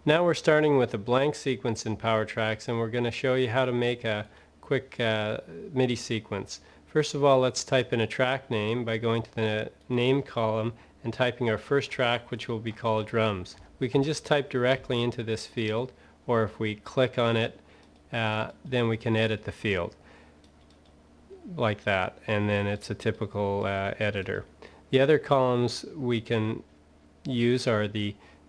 Now we're starting with a blank sequence in PowerTracks, and we're going to show you how to make a quick MIDI sequence. First of all, let's type in a track name by going to the name column and typing our first track, which will be called drums. We can just type directly into this field, or if we click on it, then we can edit the field like that, and then it's a typical editor. The other columns we can use are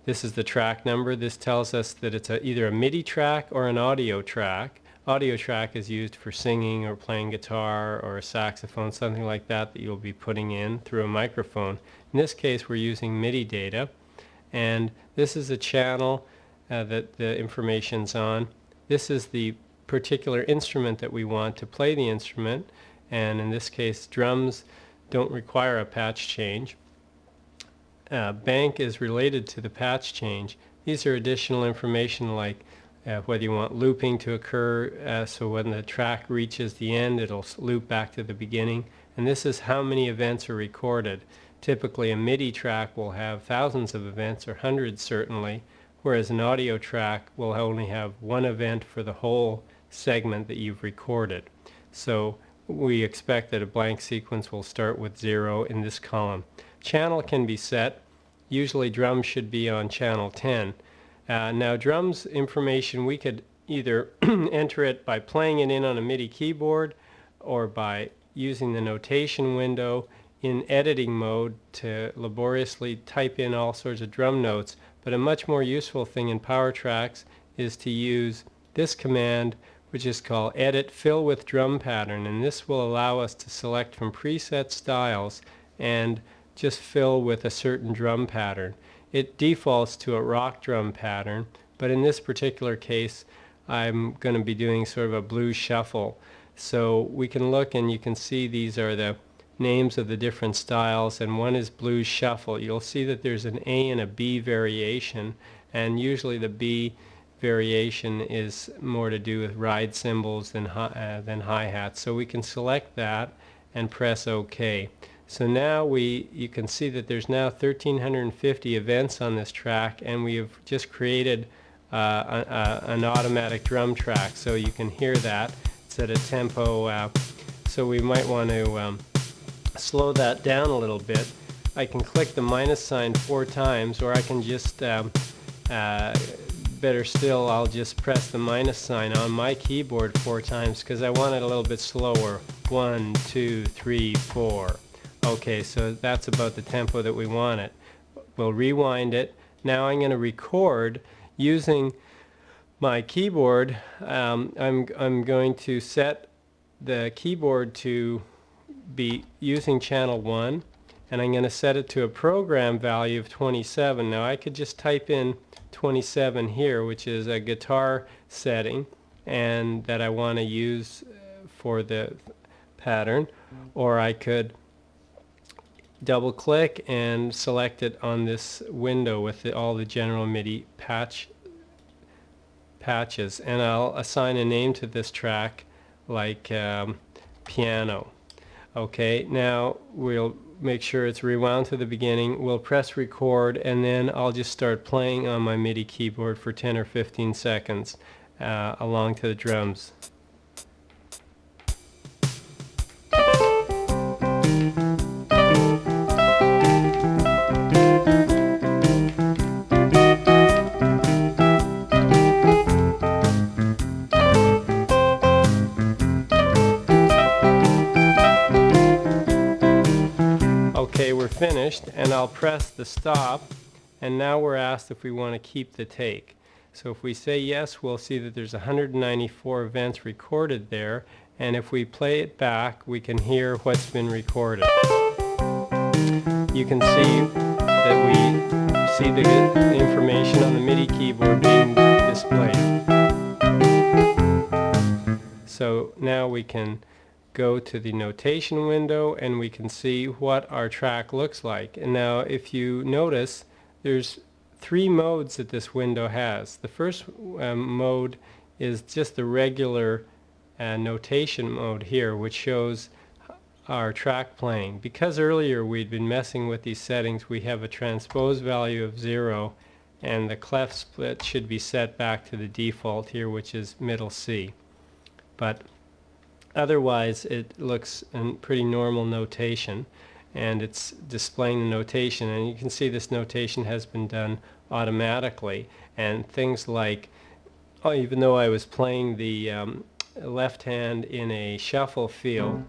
this is the track number. This tells us that it's either a MIDI track or an audio track. Audio track is used for singing or playing guitar or a saxophone, something like that you'll be putting in through a microphone. In this case, we're using MIDI data, and this is a channel that the information's on. This is the particular instrument that we want to play the instrument, and in this case, drums don't require a patch change. Bank is related to the patch change. These are additional information like whether you want looping to occur, so when the track reaches the end it'll loop back to the beginning, and this is how many events are recorded. Typically a MIDI track will have thousands of events, or hundreds certainly, whereas an audio track will only have one event for the whole segment that you've recorded. So we expect that a blank sequence will start with 0 in this column. Channel can be set. Usually drums should be on channel 10. Now drums information, we could either enter it by playing it in on a MIDI keyboard or by using the notation window in editing mode to laboriously type in all sorts of drum notes. But a much more useful thing in PowerTracks is to use this command, which is called edit fill with drum pattern, and this will allow us to select from preset styles and just fill with a certain drum pattern. It defaults to a rock drum pattern, but in this particular case I'm going to be doing sort of a blues shuffle. So we can look and you can see these are the names of the different styles, and one is blues shuffle. You'll see that there's an A and a B variation, and usually the B variation is more to do with ride cymbals than hi-hats. So we can select that and press OK. So now you can see that there's now 1,350 events on this track, and we have just created an automatic drum track. So you can hear that. It's at a tempo, so we might want to slow that down a little bit. I can click the minus sign 4 times, or I can just, better still, I'll just press the minus sign on my keyboard 4 times because I want it a little bit slower. 1, 2, 3, 4. Okay, so that's about the tempo that we want it. We'll rewind it. Now I'm going to record using my keyboard. I'm going to set the keyboard to be using channel 1, and I'm going to set it to a program value of 27. Now I could just type in 27 here, which is a guitar setting and that I want to use for the pattern, or I could double click and select it on this window with all the general MIDI patches, and I'll assign a name to this track like piano. Okay, now we'll make sure it's rewound to the beginning. We'll press record, and then I'll just start playing on my MIDI keyboard for 10 or 15 seconds along to the drums. Okay, we're finished, and I'll press the stop, and now we're asked if we want to keep the take. So if we say yes, we'll see that there's 194 events recorded there, and if we play it back we can hear what's been recorded. You can see that we see the information on the MIDI keyboard being displayed. So now we can go to the notation window and we can see what our track looks like. And now if you notice, there's 3 modes that this window has. The first mode is just the regular notation mode here, which shows our track playing. Because earlier we'd been messing with these settings, we have a transpose value of 0 and the clef split should be set back to the default here, which is middle C. But otherwise it looks in pretty normal notation, and it's displaying the notation, and you can see this notation has been done automatically. And things like, even though I was playing the left hand in a shuffle feel,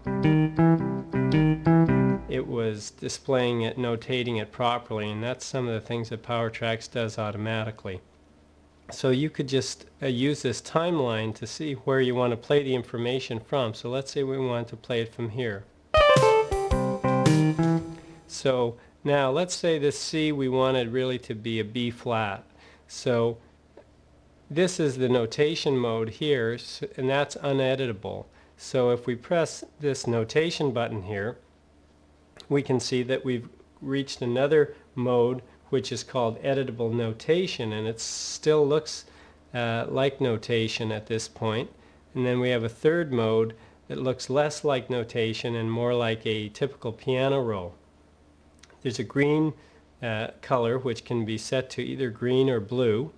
it was displaying it, notating it properly, and that's some of the things that PowerTracks does automatically. So you could just use this timeline to see where you want to play the information from. So let's say we want to play it from here. So now let's say this C we wanted really to be a B flat. So this is the notation mode here, and that's uneditable. So if we press this notation button here, we can see that we've reached another mode which is called editable notation, and it still looks like notation at this point. And then we have a third mode that looks less like notation and more like a typical piano roll. There's a green color which can be set to either green or blue,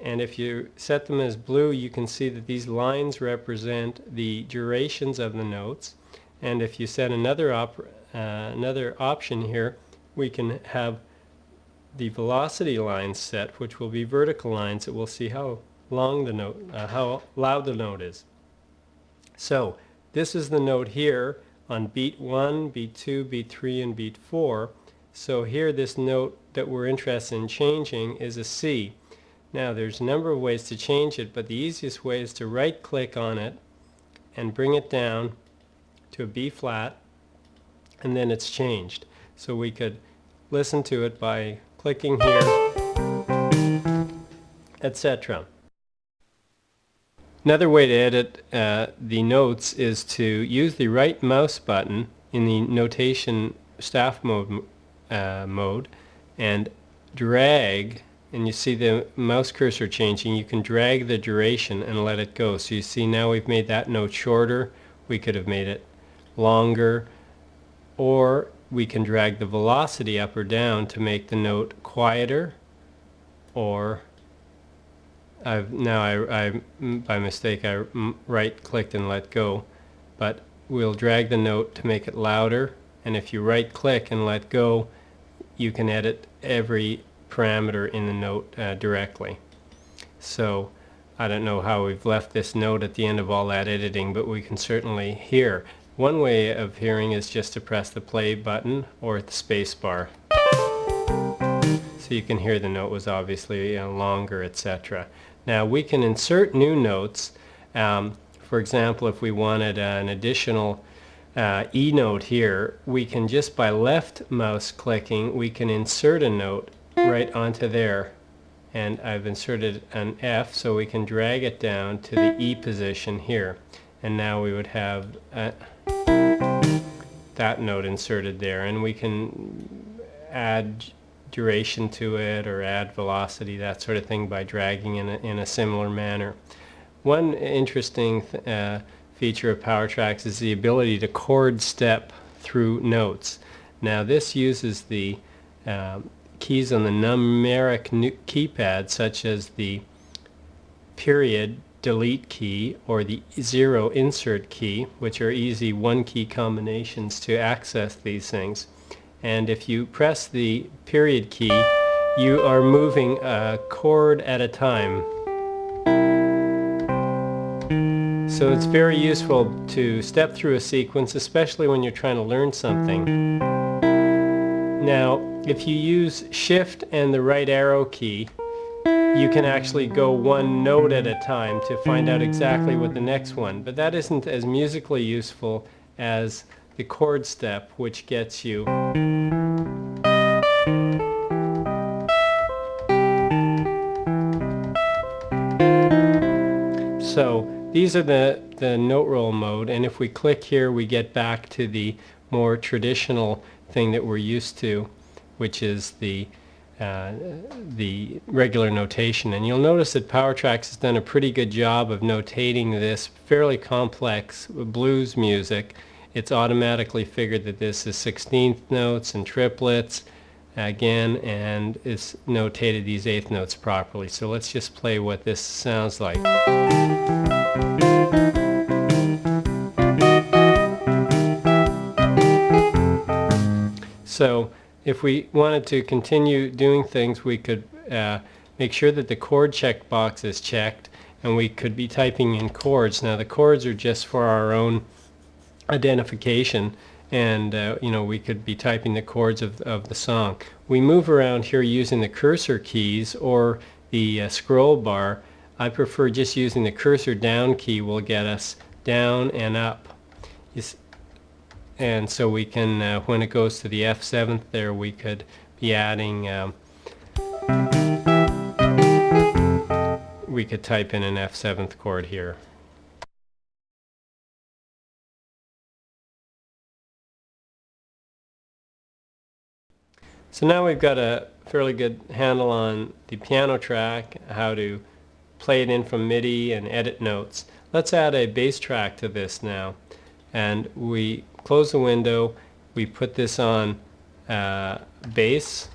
and if you set them as blue, you can see that these lines represent the durations of the notes. And if you set another option here, we can have the velocity lines set, which will be vertical lines that will see how long the note, how loud the note is. So this is the note here on beat 1, beat 2, beat 3, and beat 4. So here this note that we're interested in changing is a C. Now there's a number of ways to change it, but the easiest way is to right click on it and bring it down to a B flat, and then it's changed. So we could listen to it by clicking here, etc. Another way to edit the notes is to use the right mouse button in the notation staff mode and drag, and you see the mouse cursor changing. You can drag the duration and let it go. So you see now we've made that note shorter. We could have made it longer, or we can drag the velocity up or down to make the note quieter, or I by mistake I right clicked and let go, but we'll drag the note to make it louder, and if you right click and let go, you can edit every parameter in the note directly. So I don't know how we've left this note at the end of all that editing, but we can certainly hear. One way of hearing is just to press the play button or the space bar. So you can hear the note was obviously longer, etc. Now we can insert new notes. For example, if we wanted an additional E note here, we can just by left mouse clicking, we can insert a note right onto there. And I've inserted an F, so we can drag it down to the E position here. And now we would have that note inserted there, and we can add duration to it or add velocity, that sort of thing, by dragging in a similar manner. One interesting feature of PowerTracks is the ability to chord step through notes. Now this uses the keys on the numeric keypad, such as the period delete key or the 0 insert key, which are easy one-key combinations to access these things. And if you press the period key, you are moving a chord at a time. So it's very useful to step through a sequence, especially when you're trying to learn something. Now, if you use Shift and the right arrow key, you can actually go one note at a time to find out exactly what the next one. But that isn't as musically useful as the chord step, which gets you so these are the note roll mode, and if we click here we get back to the more traditional thing that we're used to, which is the regular notation. And you'll notice that PowerTracks has done a pretty good job of notating this fairly complex blues music. It's automatically figured that this is 16th notes and triplets, again, and it's notated these eighth notes properly. So let's just play what this sounds like. So if we wanted to continue doing things, we could make sure that the chord check box is checked, and we could be typing in chords. Now the chords are just for our own identification, and you know, we could be typing the chords of the song. We move around here using the cursor keys or the scroll bar. I prefer just using the cursor down key will get us down and up. And so we can, when it goes to the F7th there, we could be adding, we could type in an F7th chord here. So now we've got a fairly good handle on the piano track, how to play it in from MIDI and edit notes. Let's add a bass track to this now. And we close the window, we put this on bass,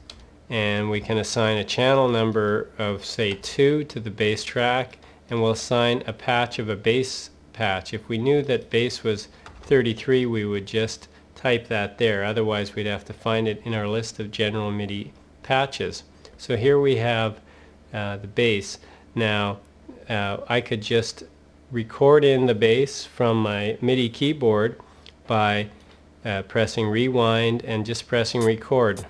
and we can assign a channel number of, say, 2 to the bass track, and we'll assign a patch of a bass patch. If we knew that bass was 33, we would just type that there. Otherwise, we'd have to find it in our list of general MIDI patches. So here we have the bass. Now, I could just record in the bass from my MIDI keyboard by pressing rewind and just pressing record.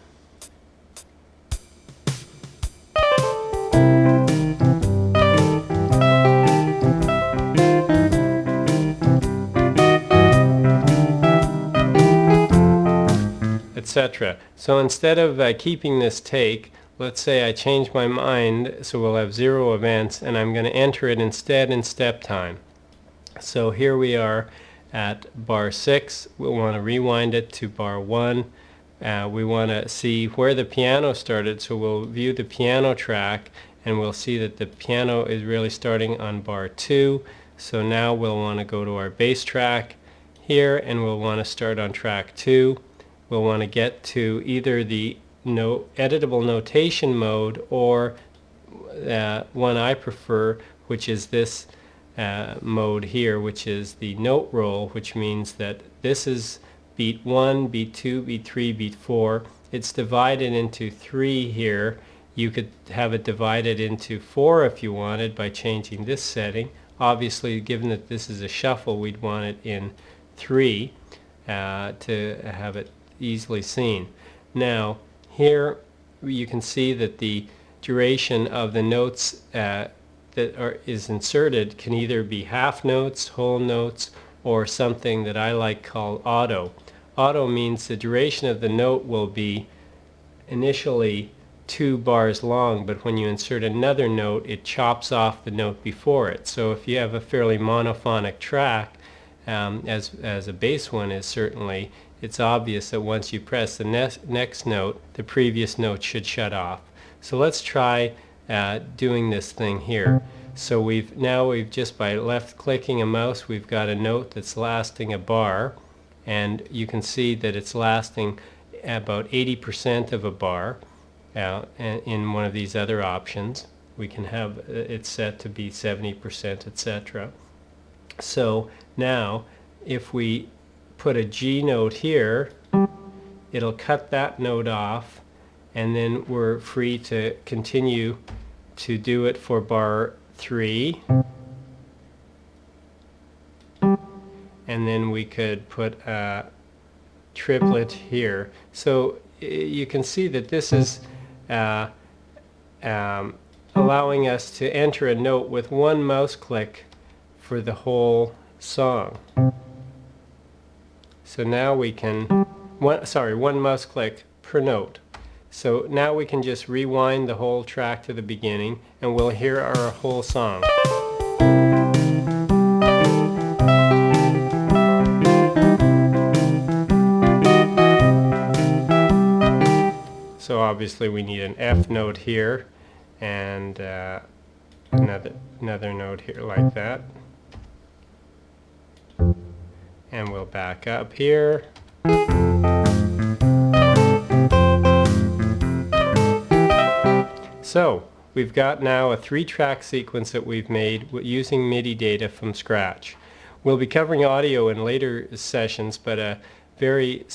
Etc. So instead of keeping this take, let's say I change my mind, so we'll have 0 events, and I'm going to enter it instead in step time. So here we are at bar 6. We'll want to rewind it to bar 1. We want to see where the piano started, so we'll view the piano track, and we'll see that the piano is really starting on bar 2. So now we'll want to go to our bass track here, and we'll want to start on track 2. We'll want to get to either the editable notation mode or one I prefer, which is this mode here, which is the note roll, which means that this is beat 1, beat 2, beat 3, beat 4. It's divided into 3 here. You could have it divided into 4 if you wanted by changing this setting. Obviously, given that this is a shuffle, we'd want it in 3 to have it easily seen. Now here you can see that the duration of the notes is inserted can either be half notes, whole notes, or something that I like called auto. Auto means the duration of the note will be initially 2 bars long, but when you insert another note, it chops off the note before it. So if you have a fairly monophonic track, as a bass one is certainly, it's obvious that once you press the next note, the previous note should shut off. So let's try doing this thing here. So we've just by left clicking a mouse, we've got a note that's lasting a bar, and you can see that it's lasting about 80% of a bar. In one of these other options, we can have it set to be 70%, etc. So now if we put a G note here, it'll cut that note off, and then we're free to continue to do it for bar 3, and then we could put a triplet here. So you can see that this is allowing us to enter a note with one mouse click for the whole song. So now we can, one mouse click per note. So now we can just rewind the whole track to the beginning, and we'll hear our whole song. So obviously we need an F note here, and another note here like that. And we'll back up here. So we've got now a 3-track sequence that we've made using MIDI data from scratch. We'll be covering audio in later sessions, but a very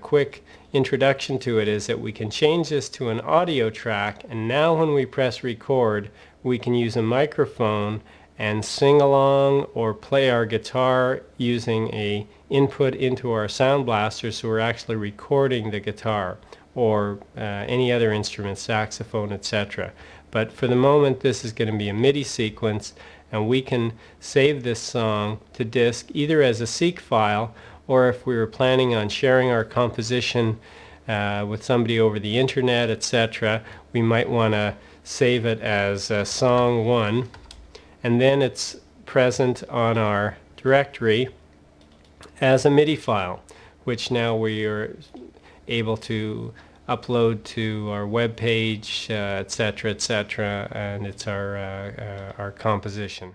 quick introduction to it is that we can change this to an audio track, and now when we press record we can use a microphone and sing along or play our guitar using a input into our sound blaster, so we're actually recording the guitar or any other instrument, saxophone, etc. But for the moment this is going to be a MIDI sequence, and we can save this song to disk either as a seq file, or if we were planning on sharing our composition with somebody over the internet, etc., we might want to save it as song 1, and then it's present on our directory as a MIDI file, which now we are able to upload to our web page, etc., etc., and it's our composition.